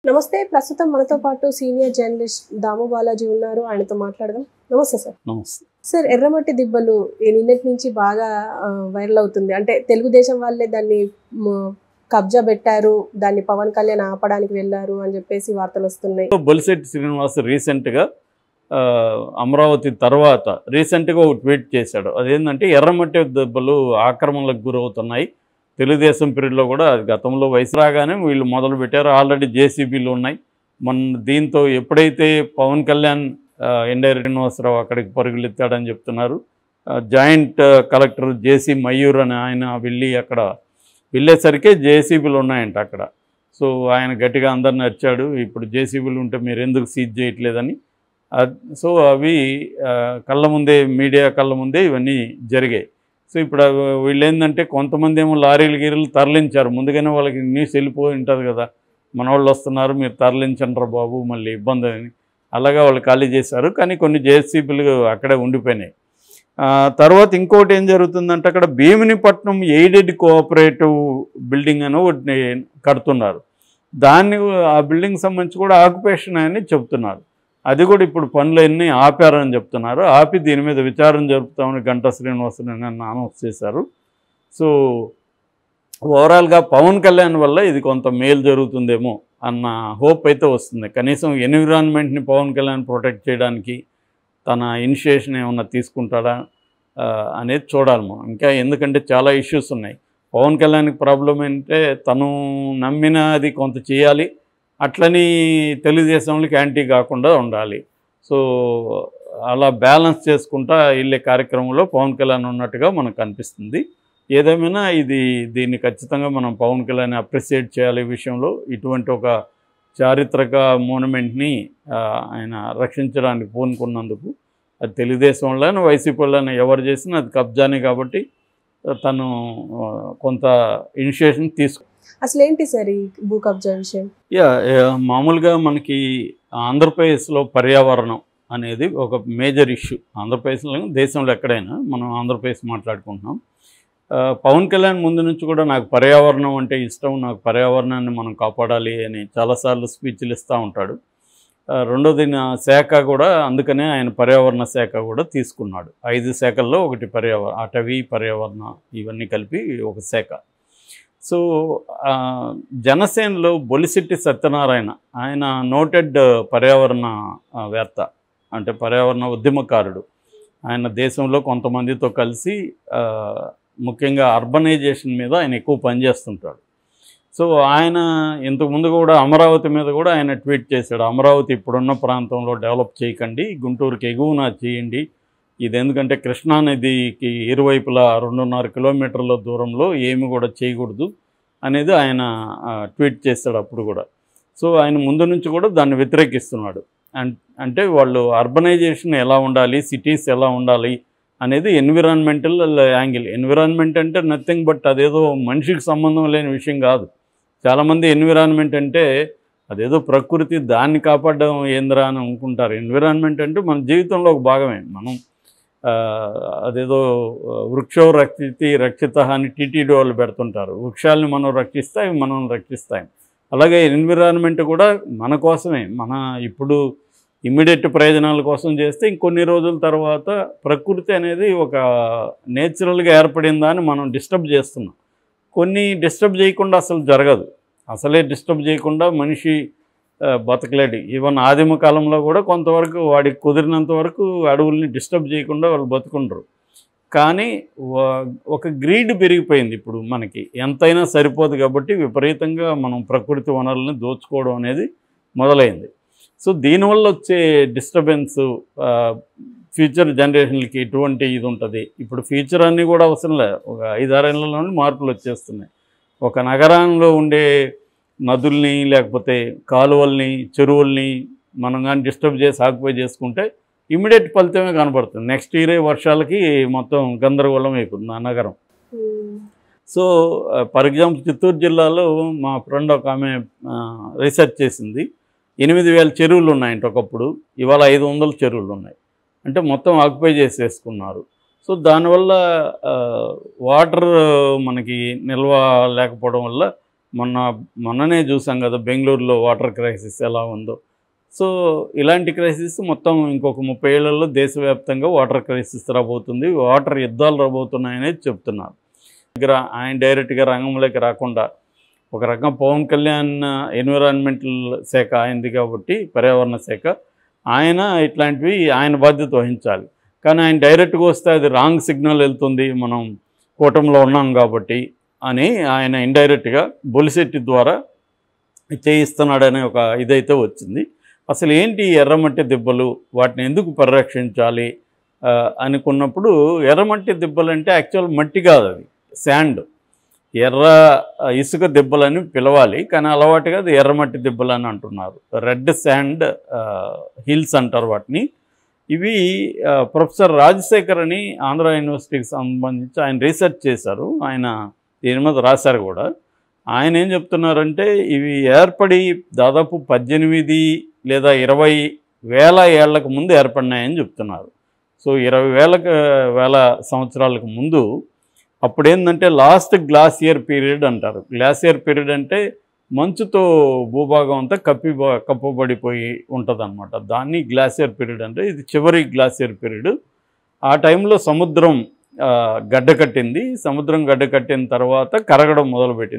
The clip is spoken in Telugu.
నమస్తే. ప్రస్తుతం మనతో పాటు సీనియర్ జర్నలిస్ట్ దాము బాలాజీ ఉన్నారు. ఆయనతో మాట్లాడదాం. నమస్తే సార్. నమస్తే సార్, ఎర్రమట్టి దిబ్బలు నిన్నటి నుంచి బాగా వైరల్ అవుతుంది. అంటే తెలుగుదేశం వాళ్ళే దాన్ని కబ్జా పెట్టారు, దాన్ని పవన్ కళ్యాణ్ ఆపడానికి వెళ్ళారు అని చెప్పేసి వార్తలు వస్తున్నాయి. బొలిశెట్టి శ్రీనివాస్ రీసెంట్గా అమరావతి తర్వాత రీసెంట్గా ఒక ట్వీట్ చేశాడు. అదేంటంటే ఎర్రమట్టి దెబ్బలు ఆక్రమణలకు గురవుతున్నాయి. తెలుగుదేశం పీరియడ్లో కూడా అది గతంలో వయసు రాగానే వీళ్ళు మొదలు పెట్టారు. ఆల్రెడీ జేసీబీలు ఉన్నాయి. దీంతో ఎప్పుడైతే పవన్ కళ్యాణ్ ఎన్డైరెక్ట్ శ్రీనివాసరావు అక్కడికి పరుగులెత్తాడని చెప్తున్నారు. జాయింట్ కలెక్టర్ జేసీ మయూర్ అని ఆయన అక్కడ వెళ్ళేసరికి జేసీబీలు ఉన్నాయంట అక్కడ. సో ఆయన గట్టిగా అందరిని అరిచాడు, ఇప్పుడు జేసీబీలు ఉంటే మీరు ఎందుకు సీజ్ చేయట్లేదని. సో అవి కళ్ళ ముందే, మీడియా కళ్ళ ముందే ఇవన్నీ జరిగాయి. సో ఇప్పుడు వీళ్ళు ఏంటంటే కొంతమంది ఏమో లారీలు గీరీలు తరలించారు. ముందుగానే వాళ్ళకి న్యూస్ వెళ్ళిపోయి ఉంటుంది కదా, మన వాళ్ళు వస్తున్నారు మీరు తరలించండి బాబు మళ్ళీ ఇబ్బంది అని. అలాగా వాళ్ళు ఖాళీ చేశారు. కానీ కొన్ని జేసీబీలు అక్కడే ఉండిపోయినాయి. తర్వాత ఇంకోటి ఏం జరుగుతుందంటే అక్కడ భీమినిపట్నం ఎయిడెడ్ కోఆపరేటివ్ బిల్డింగ్ అని ఒకటి కడుతున్నారు. ఆ బిల్డింగ్ సంబంధించి కూడా ఆక్యుపేషన్ అని చెప్తున్నారు. అది కూడా ఇప్పుడు పనులన్నీ ఆపారని చెప్తున్నారు. ఆపి దీని మీద విచారణ జరుపుతామని గంటా శ్రీనివాసన్ అనౌన్స్ చేశారు. సో ఓవరాల్గా పవన్ కళ్యాణ్ వల్ల ఇది కొంత మేలు జరుగుతుందేమో అన్న హోప్ అయితే వస్తుంది. కనీసం ఎన్విరాన్మెంట్ని పవన్ కళ్యాణ్ ప్రొటెక్ట్ చేయడానికి తన ఇనిషియేషన్ ఏమన్నా తీసుకుంటాడా అనేది చూడాలి మనం. ఇంకా ఎందుకంటే చాలా ఇష్యూస్ ఉన్నాయి. పవన్ కళ్యాణ్కి ప్రాబ్లం ఏంటంటే తను నమ్మినది కొంత చేయాలి, అట్లని తెలుగుదేశంలోకి యాంటీ కాకుండా ఉండాలి. సో అలా బ్యాలెన్స్ చేసుకుంటా వెళ్ళే కార్యక్రమంలో పవన్ కళ్యాణ్ ఉన్నట్టుగా మనకు అనిపిస్తుంది. ఏదేమైనా దీన్ని ఖచ్చితంగా మనం పవన్ కళ్యాణ్ అప్రిషియేట్ చేయాలి. ఈ విషయంలో ఇటువంటి ఒక చారిత్రక మోనుమెంట్ని ఆయన రక్షించడానికి పూనుకున్నందుకు అది తెలుగుదేశం వాళ్ళని వైసీపీ వాళ్ళని ఎవరు చేసినా అది కబ్జానే కాబట్టి తను కొంత ఇనిషియేషన్ అసలు ఏంటి సార్ ఈ భూ కబ్జా విషయం? మామూలుగా మనకి ఆంధ్రప్రదేశ్లో పర్యావరణం అనేది ఒక మేజర్ ఇష్యూ. ఆంధ్రప్రదేశ్లో దేశంలో ఎక్కడైనా మనం ఆంధ్రప్రదేశ్ మాట్లాడుకుంటున్నాం. పవన్ కళ్యాణ్ ముందు నుంచి కూడా నాకు పర్యావరణం అంటే ఇష్టం, నాకు పర్యావరణాన్ని మనం కాపాడాలి అని చాలాసార్లు స్పీచ్లు ఇస్తూ ఉంటాడు. రెండోది శాఖ కూడా, అందుకనే ఆయన పర్యావరణ శాఖ కూడా తీసుకున్నాడు. 5 శాఖల్లో ఒకటి అటవీ, పర్యావరణ ఇవన్నీ కలిపి ఒక శాఖ. సో జనసేనలో బొలిశెట్టి సత్యనారాయణ ఆయన నోటెడ్ పర్యావరణవేత్త, అంటే పర్యావరణ ఉద్యమకారుడు. ఆయన దేశంలో కొంతమందితో కలిసి ముఖ్యంగా అర్బనైజేషన్ మీద ఆయన ఎక్కువ పనిచేస్తుంటాడు. సో ఆయన ఇంతకుముందు కూడా అమరావతి మీద కూడా ఆయన ట్వీట్ చేశాడు. అమరావతి ఇప్పుడున్న ప్రాంతంలో డెవలప్ చేయకండి, గుంటూరుకి ఎగువన చేయండి. ఇది ఎందుకంటే కృష్ణానదికి ఇరువైపులా 2.5 కిలోమీటర్ల దూరంలో ఏమి కూడా చేయకూడదు అనేది ఆయన ట్వీట్ చేస్తాడు అప్పుడు కూడా. సో ఆయన ముందు నుంచి కూడా దాన్ని వ్యతిరేకిస్తున్నాడు. అంటే వాళ్ళు అర్బనైజేషన్ ఎలా ఉండాలి, సిటీస్ ఎలా ఉండాలి అనేది ఎన్విరాన్మెంటల్ యాంగిల్. ఎన్విరాన్మెంట్ అంటే నథింగ్ బట్ అదేదో మనిషికి సంబంధం లేని విషయం కాదు. చాలామంది ఎన్విరాన్మెంట్ అంటే అదేదో ప్రకృతి, దాన్ని కాపాడడం ఏంద్రా అని అనుకుంటారు. ఎన్విరాన్మెంట్ అంటే మన జీవితంలో ఒక భాగమే. మనం అదేదో వృక్షో రక్షిత అని టీటీడీ వాళ్ళు పెడుతుంటారు. వృక్షాలని మనం రక్షిస్తే అవి మనం రక్షిస్తాయి. అలాగే ఎన్విరాన్మెంట్ కూడా మన కోసమే. మన ఇప్పుడు ఇమ్మీడియట్ ప్రయోజనాల కోసం చేస్తే ఇంకొన్ని రోజుల తర్వాత ప్రకృతి అనేది ఒక నేచురల్గా ఏర్పడిందా అని మనం డిస్టర్బ్ చేస్తున్నాం. కొన్ని డిస్టర్బ్ చేయకుండా అసలు జరగదు. అసలే డిస్టర్బ్ చేయకుండా మనిషి బతకలేడు. ఈవెన్ ఆదిమ కాలంలో కూడా కొంతవరకు వాడికి కుదిరినంత వరకు అడవుల్ని డిస్టర్బ్ చేయకుండా వాళ్ళు బతుకుంటారు. కానీ ఒక గ్రీడ్ పెరిగిపోయింది. ఇప్పుడు మనకి ఎంతైనా సరిపోదు కాబట్టి విపరీతంగా మనం ప్రకృతి వనరుల్ని దోచుకోవడం అనేది మొదలైంది. సో దీనివల్ల వచ్చే డిస్టర్బెన్స్ ఫ్యూచర్ జనరేషన్లకి ఎటువంటి ఇది ఉంటుంది. ఇప్పుడు ఫ్యూచర్ అన్నీ కూడా అవసరం లేదు, ఒక 5-6 ఏళ్లలోనే మార్పులు వచ్చేస్తున్నాయి. ఒక నగరంలో ఉండే నదుల్ని లేకపోతే కాలువల్ని, చెరువుల్ని మనం కానీ డిస్టర్బ్ చేసి ఆక్యుపై చేసుకుంటే ఇమ్మీడియట్ ఫలితమే కనబడుతుంది. నెక్స్ట్ ఇయరే వర్షాలకి మొత్తం గందరగోళం అయిపోతుంది ఆ నగరం. సో ఫర్ ఎగ్జాంపుల్ చిత్తూరు జిల్లాలో మా ఫ్రెండ్ ఒక ఆమె రీసెర్చ్ చేసింది. 8,000 చెరువులు ఉన్నాయంట ఒకప్పుడు, ఇవాళ 500 చెరువులు ఉన్నాయి. అంటే మొత్తం ఆక్యుపై చేసేసుకున్నారు. సో దానివల్ల వాటర్ మనకి నిల్వ లేకపోవడం వల్ల మొన్ననే చూసాం కదా బెంగళూరులో వాటర్ క్రైసిస్ ఎలా ఉందో. సో ఇలాంటి క్రైసిస్ మొత్తం ఇంకొక 30 ఏళ్లలో దేశవ్యాప్తంగా వాటర్ క్రైసిస్ రాబోతుంది, వాటర్ యుద్ధాలు రాబోతున్నాయనేది చెప్తున్నారు. దగ్గర ఆయన డైరెక్ట్గా రంగంలోకి రాకుండా ఒక రకంగా పవన్ కళ్యాణ్ ఎన్విరాన్మెంటల్ శాఖ ఆయనది కాబట్టి, పర్యావరణ శాఖ, ఆయన ఇట్లాంటివి ఆయన బాధ్యత వహించాలి. కానీ ఆయన డైరెక్ట్గా వస్తే అది రాంగ్ సిగ్నల్ వెళ్తుంది, మనం కూటమిలో ఉన్నాం కాబట్టి అని ఆయన ఇండైరెక్ట్గా బొలిశెట్టి ద్వారా చేయిస్తున్నాడనే ఒక ఇదైతే వచ్చింది. అసలు ఏంటి ఎర్రమట్టి దిబ్బలు, వాటిని ఎందుకు పరిరక్షించాలి అనుకున్నప్పుడు, ఎర్రమట్టి దిబ్బలు అంటే యాక్చువల్ మట్టి కాదు, అది శాండ్, ఎర్ర ఇసుక దిబ్బలని పిలవాలి, కానీ అలవాటుగా అది ఎర్రమట్టి దిబ్బలు అని అంటున్నారు. రెడ్ శాండ్ హిల్స్ అంటారు వాటిని. ఇవి ప్రొఫెసర్ రాజశేఖర్ అని ఆంధ్ర యూనివర్సిటీకి సంబంధించి ఆయన రీసెర్చ్ చేశారు, ఆయన దీని మీద రాశారు కూడా. ఆయన ఏం చెప్తున్నారంటే, ఇవి ఏర్పడి దాదాపు 18 లేదా 20 వేల ఏళ్లకు ముందు ఏర్పడినాయని చెప్తున్నారు. సో 20,000 సంవత్సరాలకు ముందు. అప్పుడేంటంటే లాస్ట్ గ్లాసియర్ పీరియడ్ అంటారు. గ్లాసియర్ పీరియడ్ అంటే మంచుతో భూభాగం అంతా కప్పబడిపోయి ఉంటుందన్నమాట. దాన్ని గ్లాసియర్ పీరియడ్ అంటే, ఇది చివరి గ్లాసియర్ పీరియడ్. ఆ టైంలో సముద్రం గడ్డకట్టింది. సముద్రం గడ్డకట్టిన తర్వాత కరగడం మొదలుపెట్టింది.